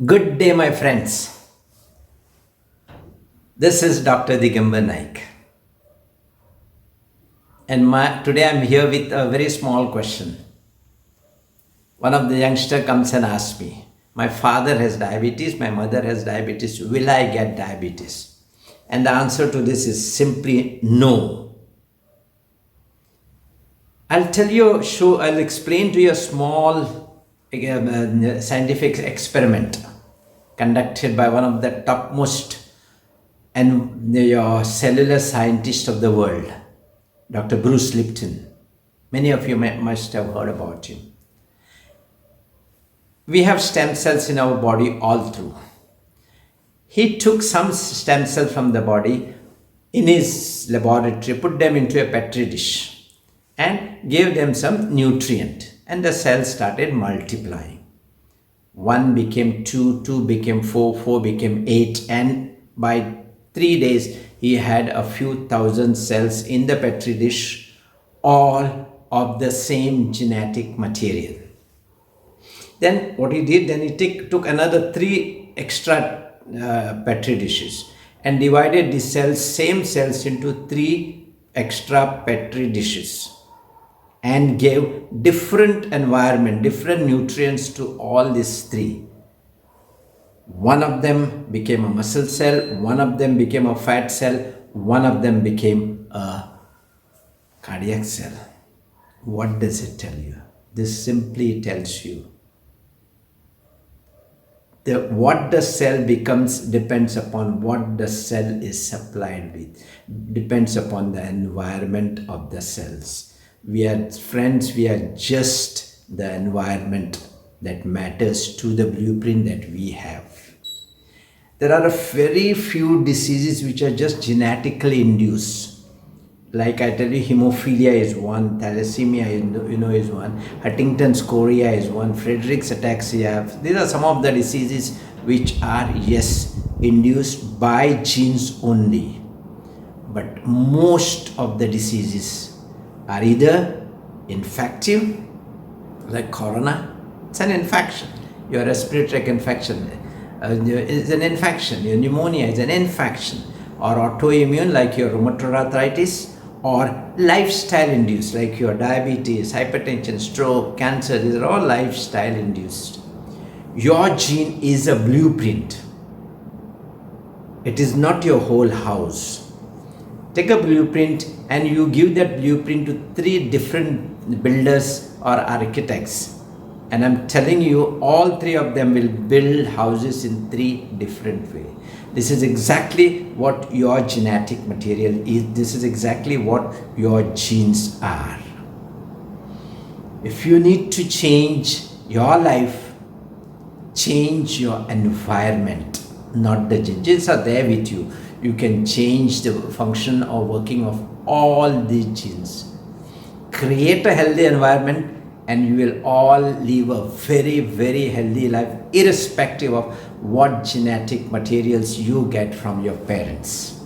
Good day, my friends. This is Dr. Digambar Naik. And today I'm here with a very small question. One of the youngsters comes and asks me, my father has diabetes, my mother has diabetes, will I get diabetes? And the answer to this is simply no. I'll explain to you a small scientific experiment conducted by one of the topmost and your cellular scientist of the world, Dr. Bruce Lipton. Many of you must have heard about him. We have stem cells in our body all through. He took some stem cells from the body in his laboratory, put them into a petri dish and gave them some nutrient, and the cells started multiplying. 1 became 2, 2 became 4, 4 became 8, and by 3 days he had a few thousand cells in the petri dish, all of the same genetic material. Then what he did, he took another 3 extra petri dishes and divided the same cells into 3 extra petri dishes and gave different environment, different nutrients to all these 3. One of them became a muscle cell, one of them became a fat cell, one of them became a cardiac cell. What does it tell you? This simply tells you that what the cell becomes depends upon what the cell is supplied with, depends upon the environment of the cells. We are friends, we are just the environment that matters to the blueprint that we have. There are very few diseases which are just genetically induced. Like I tell you, hemophilia is one, thalassemia is one, Huntington's chorea is one, Friedreich's ataxia. These are some of the diseases which are, yes, induced by genes only. But most of the diseases are either infective, like corona, it's an infection. Your respiratory infection is an infection. Your pneumonia is an infection. Or autoimmune, like your rheumatoid arthritis, or lifestyle induced, like your diabetes, hypertension, stroke, cancer. These are all lifestyle induced. Your gene is a blueprint. It is not your whole house. Take a blueprint and you give that blueprint to 3 different builders or architects. And I'm telling you, all 3 of them will build houses in 3 different ways. This is exactly what your genetic material is. This is exactly what your genes are. If you need to change your life, change your environment, not the genes. Genes are there with you. You can change the function or working of all these genes. Create a healthy environment and you will all live a very, very healthy life, irrespective of what genetic materials you get from your parents.